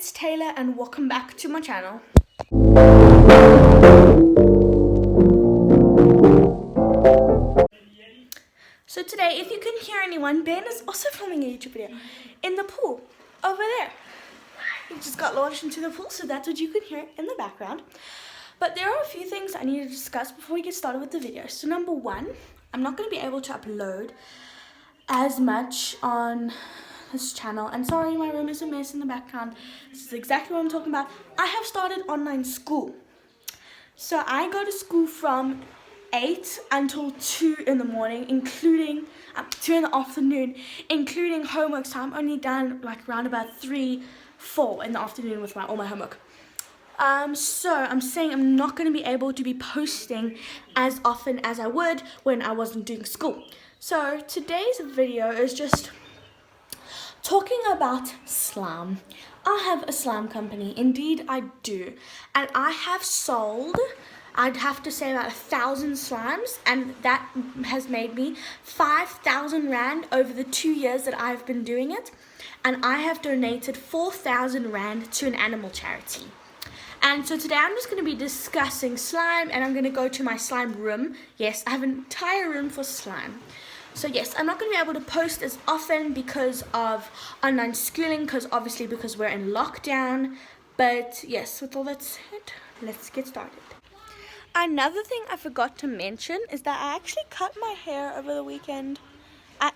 it's Taylor and welcome back to my channel. So today, if you can hear anyone, Ben is also filming a YouTube video in the pool over there. He just got launched into the pool, so that's what you can hear in the background. But there are a few things I need to discuss before we get started with the video. So number one, I'm not going to be able to upload as much on this channel, and sorry, my room is a mess in the background. This is exactly what I'm talking about. I have started online school, so I go to school from 8 until 2 in the morning, including 2 in the afternoon, including homework. So I'm only done like around about 3-4 in the afternoon with all my homework. So I'm saying I'm not going to be able to be posting as often as I would when I wasn't doing school. So today's video is just talking about slime. I have a slime company, indeed I do, and I have sold, I'd have to say, about 1,000 slimes, and that has made me 5,000 Rand over the 2 years that I've been doing it, and I have donated 4,000 Rand to an animal charity. And so today I'm just going to be discussing slime, and I'm going to go to my slime room. Yes, I have an entire room for slime. So yes, I'm not going to be able to post as often because of online schooling, because we're in lockdown. But yes, with all that said, let's get started. Another thing I forgot to mention is that I actually cut my hair over the weekend.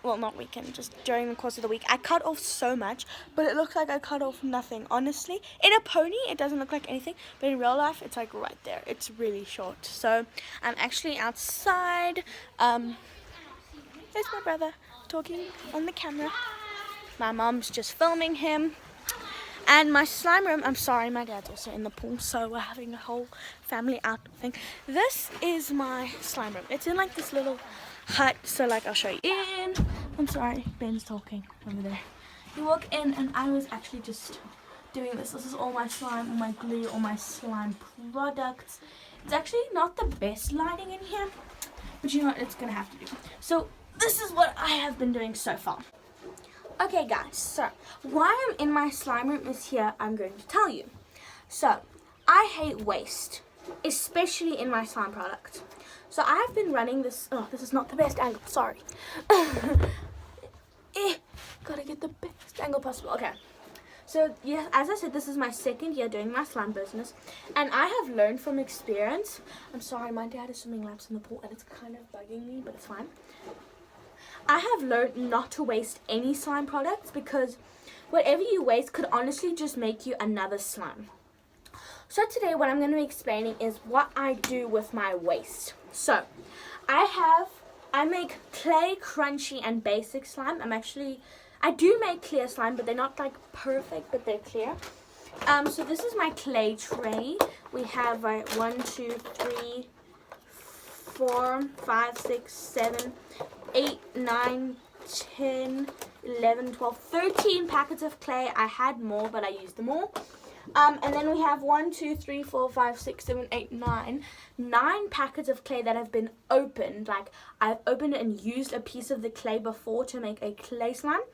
Well, not weekend, just during the course of the week. I cut off so much, but it looks like I cut off nothing, honestly. In a pony, it doesn't look like anything, but in real life, it's like right there. It's really short. So I'm actually outside. There's my brother talking on the camera. My mom's just filming him. And my slime room, I'm sorry, my dad's also in the pool, so we're having a whole family out thing. This is my slime room. It's in like this little hut, so like I'll show you in. I'm sorry, Ben's talking over there. You walk in and I was actually just doing this. This is all my slime, all my glue, all my slime products. It's actually not the best lighting in here, but you know what, it's gonna have to do. So this is what I have been doing so far. Okay guys, so why I'm in my slime room is here, I'm going to tell you. So, I hate waste, especially in my slime product. So I've been running this, this is not the best angle, sorry. Gotta get the best angle possible, okay. So, yeah, as I said, this is my second year doing my slime business, and I have learned from experience. I'm sorry, my dad is swimming laps in the pool, and it's kind of bugging me, but it's fine. I have learned not to waste any slime products because whatever you waste could honestly just make you another slime. So today what I'm going to be explaining is what I do with my waste. So I make clay, crunchy, and basic slime. I do make clear slime, but they're not like perfect, but they're clear. So this is my clay tray. We have 1, 2, 3, 4, 5, 6, 7, 8, 9, 10, 11, 12, 13 packets of clay. I had more, but I used them all. And then we have 1, 2, 3, 4, 5, 6, 7, 8, 9 packets of clay that have been opened. Like, I've opened it and used a piece of the clay before to make a clay slime.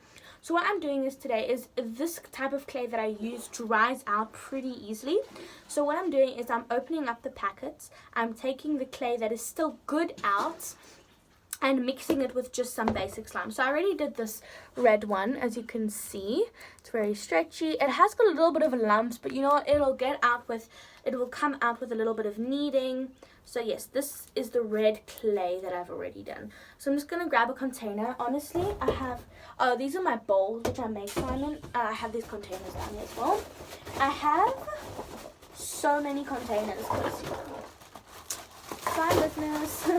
So what I'm doing today is this type of clay that I use dries out pretty easily. So what I'm doing is I'm opening up the packets. I'm taking the clay that is still good out and mixing it with just some basic slime. So I already did this red one, as you can see. It's very stretchy. It has got a little bit of lumps, but you know what? It will come out with a little bit of kneading. So yes, this is the red clay that I've already done. So I'm just gonna grab a container. Honestly, I have, these are my bowls which I make slime in. I have these containers down here as well. I have so many containers. Slime business.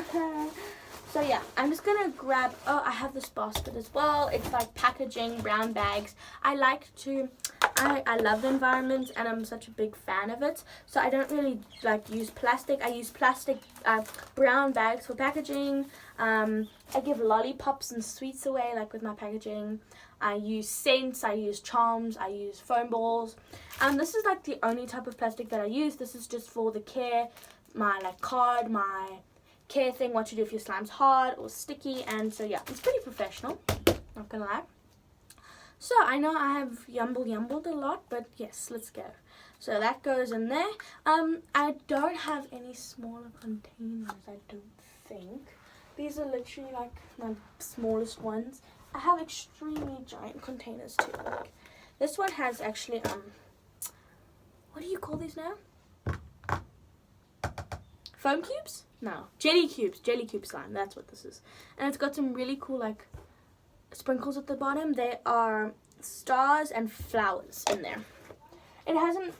So yeah, I'm just gonna grab, I have this basket as well. It's like packaging, brown bags. I love the environment and I'm such a big fan of it. So I don't really like use plastic. I use plastic brown bags for packaging. I give lollipops and sweets away like with my packaging. I use scents, I use charms, I use foam balls. This is like the only type of plastic that I use. This is just for the care, my like card, my care thing, what to do if your slime's hard or sticky. And so yeah, it's pretty professional, not gonna lie. So I know I have yumbled a lot, but yes, let's go. So that goes in there. I don't have any smaller containers, I don't think. These are literally like my smallest ones. I have extremely giant containers too. Like this one has actually what do you call these now? Foam cubes? No, jelly cubes slime. That's what this is. And it's got some really cool like sprinkles at the bottom. They are stars and flowers in there.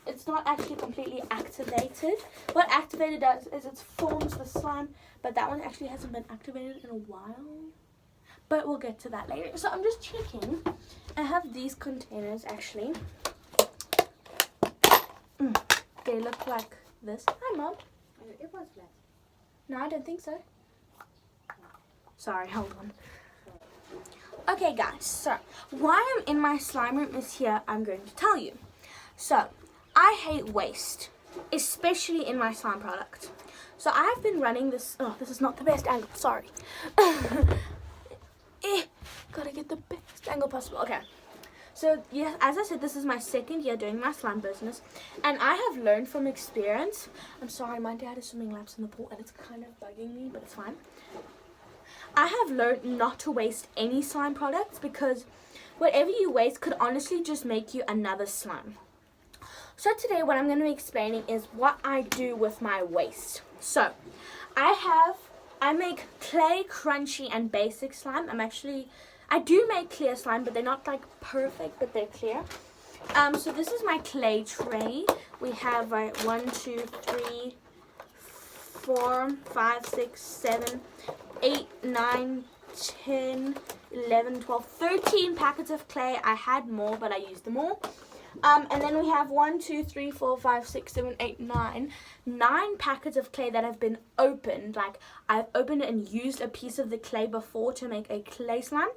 It's not actually completely activated. What activated does is it forms the slime, but that one actually hasn't been activated in a while. But we'll get to that later. So I'm just checking. I have these containers actually. They look like this. Hi, Mom. It was flat. No, I don't think so. Sorry, hold on. Okay, guys, so why I'm in my slime room is here, I'm going to tell you. So, I hate waste, especially in my slime product. So, I've been running this. Oh, this is not the best angle, sorry. Gotta get the best angle possible. Okay. So, yeah, as I said, this is my second year doing my slime business. And I have learned from experience. I'm sorry, my dad is swimming laps in the pool and it's kind of bugging me, but it's fine. I have learned not to waste any slime products because whatever you waste could honestly just make you another slime. So today what I'm going to be explaining is what I do with my waste. So, I make clay, crunchy, and basic slime. I do make clear slime, but they're not like perfect, but they're clear. So this is my clay tray. We have 1, 2, 3, 4, 5, 6, 7, 8, 9, 10, 11, 12, 13 packets of clay. I had more, but I used them all. And then we have 1, 2, 3, 4, 5, 6, 7, 8, 9 packets of clay that have been opened. Like I've opened it and used a piece of the clay before to make a clay slime.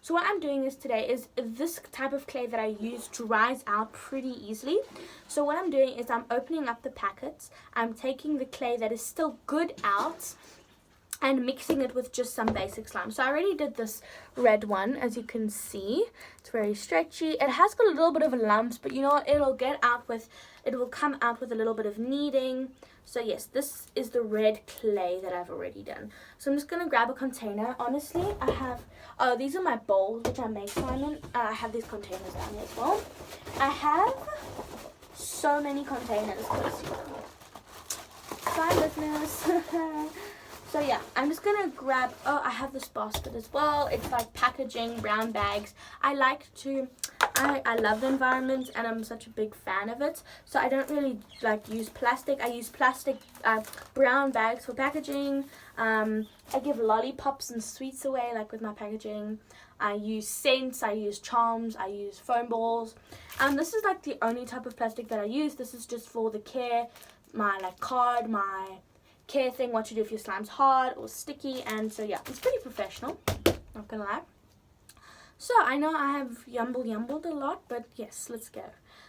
So what I'm doing today is this type of clay that I use dries out pretty easily. So what I'm doing is I'm opening up the packets. I'm taking the clay that is still good out and mixing it with just some basic slime. So I already did this red one, as you can see. It's very stretchy. It has got a little bit of lumps, but you know what? It will come out with a little bit of kneading. So yes, this is the red clay that I've already done. So I'm just gonna grab a container. Honestly, I have, these are my bowls which I make slime in. I have these containers down here as well. I have so many containers. Slime business. So yeah, I'm just gonna grab, I have this basket as well. It's like packaging, brown bags. I love the environment and I'm such a big fan of it. So I don't really like use plastic. I use plastic brown bags for packaging. I give lollipops and sweets away like with my packaging. I use scents, I use charms, I use foam balls. This is like the only type of plastic that I use. This is just for the care, my like card, my care thing, what to do if your slime's hard or sticky. And so yeah, it's pretty professional, not gonna lie. So I know I have yumbled a lot, but yes, let's go.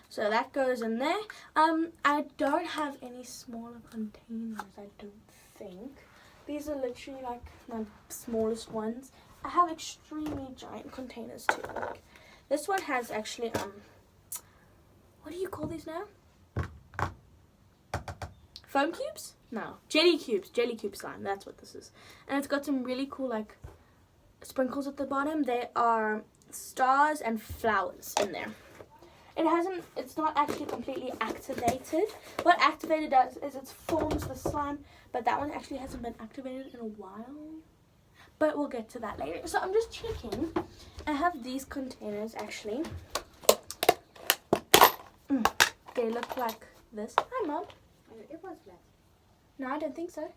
So that goes in there. I don't have any smaller containers, I don't think. These are literally like my smallest ones. I have extremely giant containers too. Like this one has actually what do you call these now? Foam cubes? No, jelly cube slime. That's what this is. And it's got some really cool like sprinkles at the bottom. They are stars and flowers in there. It's not actually completely activated. What activated does is it forms the slime, but that one actually hasn't been activated in a while. But we'll get to that later. So I'm just checking. I have these containers actually. They look like this. Hi, Mom. It was flat. No, I don't think so.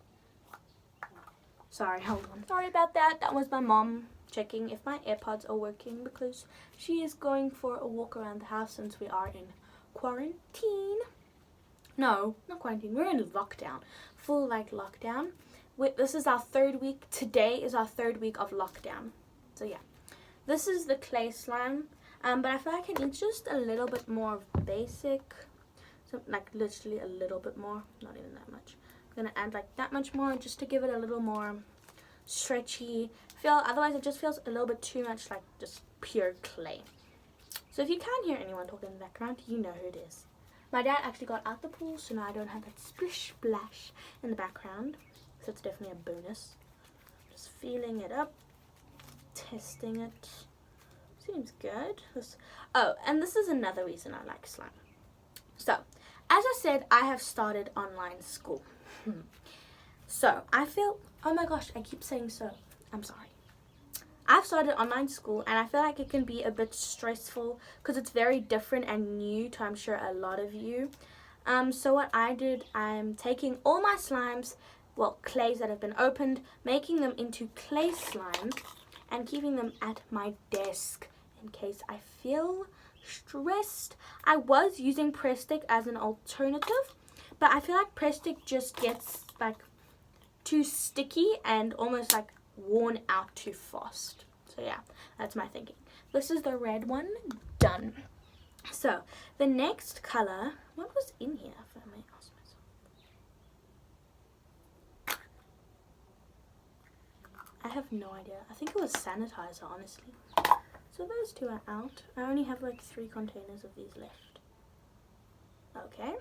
Sorry, hold on. Sorry about that. That was my mom checking if my AirPods are working because she is going for a walk around the house since we are in quarantine. No, not quarantine. We're in lockdown. Full like lockdown. This is our 3rd week. Today is our 3rd week of lockdown. So yeah. This is the clay slime. But I feel like I need just a little bit more of basic. So like literally a little bit more. Not even that much. I'm gonna add like that much more just to give it a little more stretchy feel. Otherwise it just feels a little bit too much like just pure clay. So if you can hear anyone talking in the background, you know who it is. My dad actually got out the pool, so now I don't have that splish splash in the background. So it's definitely a bonus. Just feeling it up, testing it. Seems good. Oh, and this is another reason I like slime. So, as I said, I have started online school. So, I feel, oh my gosh, I keep saying so. I'm sorry. I've started online school and I feel like it can be a bit stressful because it's very different and new to, I'm sure, a lot of you. So what I did, I'm taking all my slimes, well, clays that have been opened, making them into clay slime and keeping them at my desk in case I feel stressed. I was using Press Stick as an alternative, but I feel like Press Stick just gets like too sticky and almost like worn out too fast. So yeah, that's my thinking. This is the red one, done. So the next color, what was in here, if I may ask myself? I have no idea. I think it was sanitizer, honestly. So those two are out. I only have like 3 containers of these left. Okay.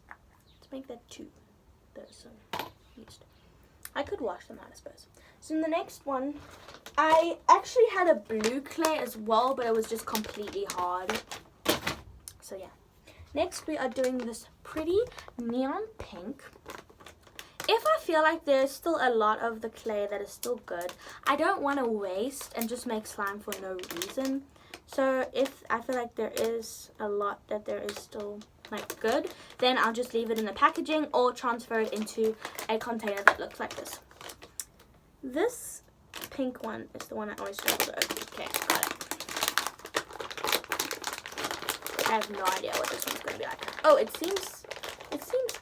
Let's make that 2. Those are used. I could wash them out, I suppose. So in the next one, I actually had a blue clay as well, but it was just completely hard. So yeah. Next we are doing this pretty neon pink. If I feel like there's still a lot of the clay that is still good, I don't want to waste and just make slime for no reason. So if I feel like there is a lot that there is still like good, then I'll just leave it in the packaging or transfer it into a container that looks like this. This pink one is the one I always struggle to open. Okay, got it. I have no idea what this one's gonna be like. Oh, it seems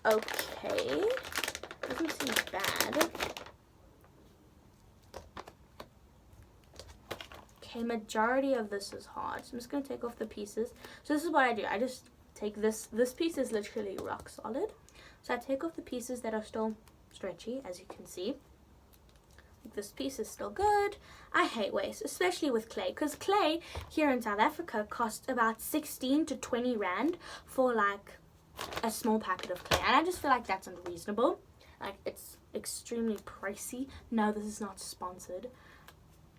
okay. Doesn't seem bad. Okay, majority of this is hard. So I'm just gonna take off the pieces. So this is what I do. I just take this piece is literally rock solid. So I take off the pieces that are still stretchy, as you can see. This piece is still good. I hate waste, especially with clay, because clay here in South Africa costs about 16 to 20 rand for like a small packet of clay, and I just feel like that's unreasonable. Like, it's extremely pricey. No, this is not sponsored.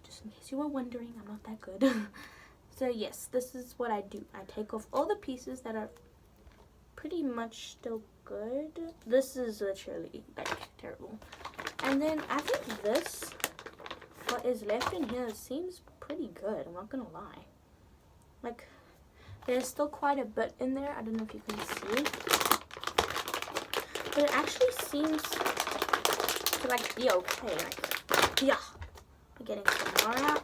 Just in case you were wondering, I'm not that good. So yes, this is what I do. I take off all the pieces that are pretty much still good. This is literally like terrible. And then I think this, what is left in here, seems pretty good. I'm not gonna lie. Like, there's still quite a bit in there. I don't know if you can see. But it actually seems to like be okay. Like, yeah, I'm getting some more out.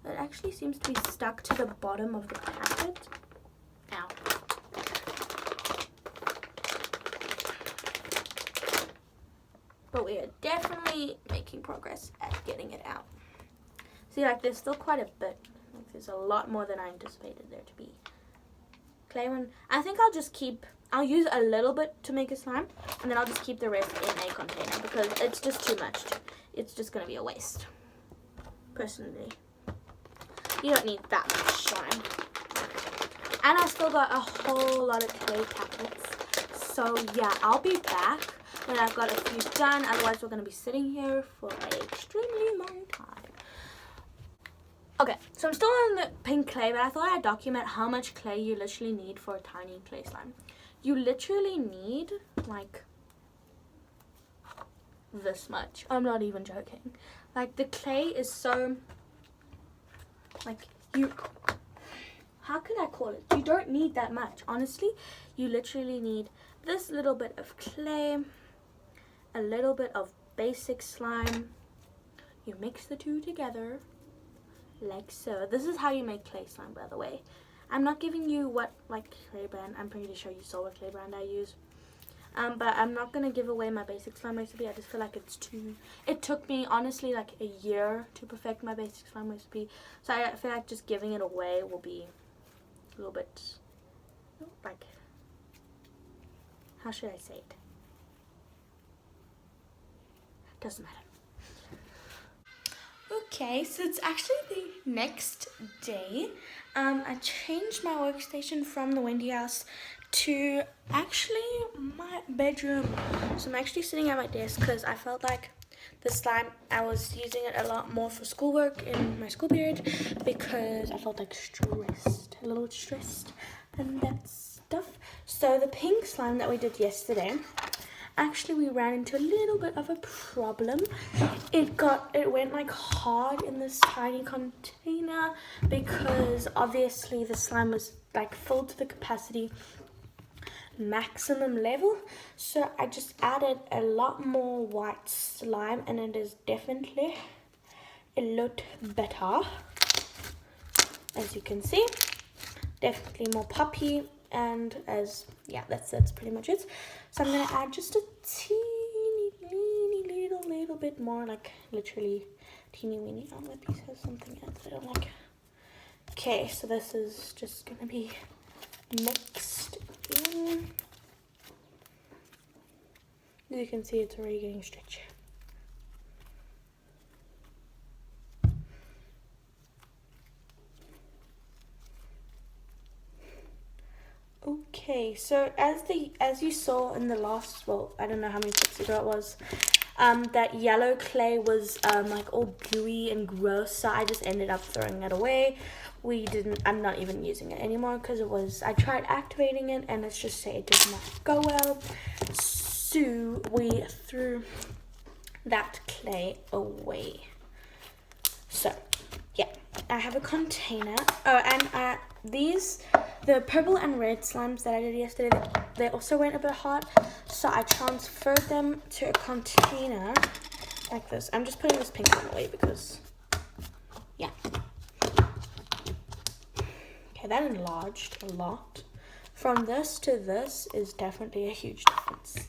It actually seems to be stuck to the bottom of the packet. Ow. But we are definitely making progress at getting it out. See, like, there's still quite a bit. Like, there's a lot more than I anticipated there to be. Clay one, I think I'll use a little bit to make a slime, and then I'll just keep the rest in a container because it's just too much. It's just going to be a waste, personally. You don't need that much slime. And I still got a whole lot of clay packets. So yeah, I'll be back when I've got a few done. Otherwise, we're going to be sitting here for an extremely long time. Okay, so I'm still on the pink clay, but I thought I'd document how much clay you literally need for a tiny clay slime. You literally need, like, this much. I'm not even joking. Like, the clay is so, like, how can I call it? You don't need that much, honestly. You literally need this little bit of clay, a little bit of basic slime. You mix the two together, like so. This is how you make clay slime, by the way. I'm not giving you what, like, clay brand. I'm pretty sure you saw what clay brand I use. But I'm not going to give away my basic slime recipe. I just feel like it took me, honestly, like a year to perfect my basic slime recipe. So I feel like just giving it away will be a little bit, like, how should I say it? Doesn't matter. Okay, so it's actually the next day. I changed my workstation from the Wendy house to actually my bedroom. So I'm actually sitting at my desk because I felt like the slime, I was using it a lot more for schoolwork in my school period because I felt like stressed, a little stressed and that stuff. So the pink slime that we did yesterday, actually we ran into a little bit of a problem. It went like hard in this tiny container because obviously the slime was like filled to the capacity maximum level. So I just added a lot more white slime and it is definitely a lot better, as you can see. Definitely more poppy, and as yeah, that's pretty much it. So I'm gonna add just a teeny little bit more, like literally teeny weeny. Oh, my piece has something else I don't like. Okay, so this is just gonna be mixed in. As you can see, it's already getting stretchy. Okay, so as you saw in the last, well, I don't know how many clips ago it was, that yellow clay was like all gooey and gross, so I just ended up throwing it away. I'm not even using it anymore because I tried activating it and let's just say it did not go well. So we threw that clay away. So yeah, I have a container. Oh, and the purple and red slimes that I did yesterday, they also went a bit hot, so I transferred them to a container like this. I'm just putting this pink one away because yeah. Okay, that enlarged a lot. From this to this is definitely a huge difference.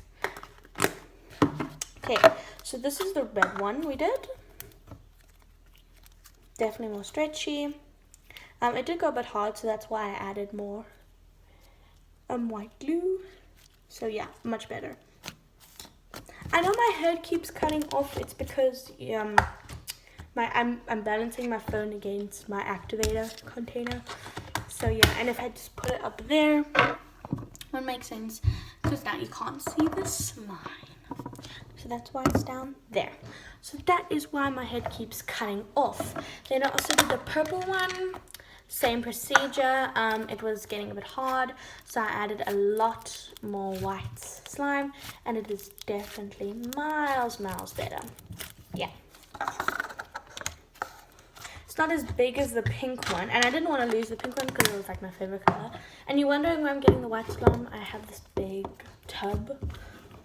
Okay, so this is the red one we did. Definitely more stretchy. It did go a bit hard, so that's why I added more white glue. So yeah, much better. I know my head keeps cutting off. It's because I'm balancing my phone against my activator container. So yeah, and if I just put it up there, would make sense because now you can't see the slime. So that's why it's down there. So that is why my head keeps cutting off. Then I also did the purple one. Same procedure. It was getting a bit hard, so I added a lot more white slime, and it is definitely miles better. Yeah. It's not as big as the pink one, and I didn't want to lose the pink one because it was like my favorite color. And you're wondering where I'm getting the white slime. I have this big tub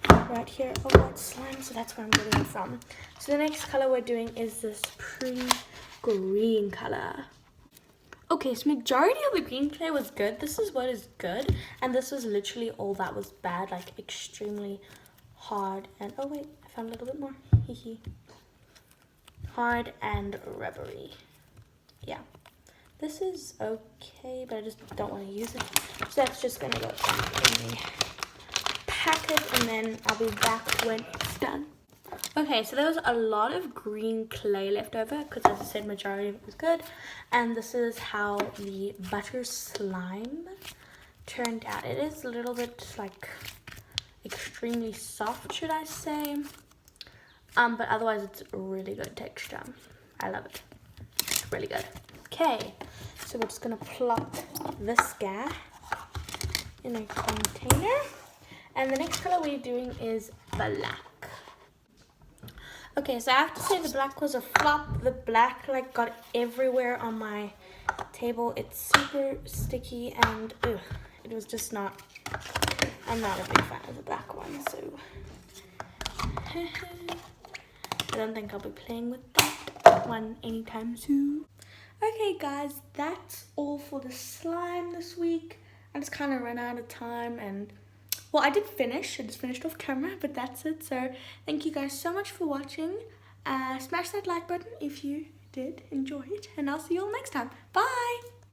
right here of white slime, so that's where I'm getting it from. So the next color we're doing is this pretty green color. Okay, so majority of the green clay was good. This is what is good, and this was literally all that was bad, like extremely hard and oh wait, I found a little bit more. Hard and rubbery. Yeah, this is okay, but I just don't want to use it, so that's just gonna go in the packet, and then I'll be back when it's done. Okay, so there was a lot of green clay left over because, as I said, majority of it was good. And this is how the butter slime turned out. It is a little bit like extremely soft, should I say. But otherwise it's really good texture. I love it. It's really good. Okay, so we're just gonna plop this guy in a container. And the next color we're doing is black. Okay, so I have to say the black was a flop. The black like got everywhere on my table. It's super sticky and ugh, it was just not, I'm not a big fan of the black one, so I don't think I'll be playing with that one anytime soon. Okay guys, that's all for the slime this week. I just kind of ran out of time, and well, I did finish. I just finished off camera, but that's it. So thank you guys so much for watching. Smash that like button if you did enjoy it, and I'll see you all next time. Bye!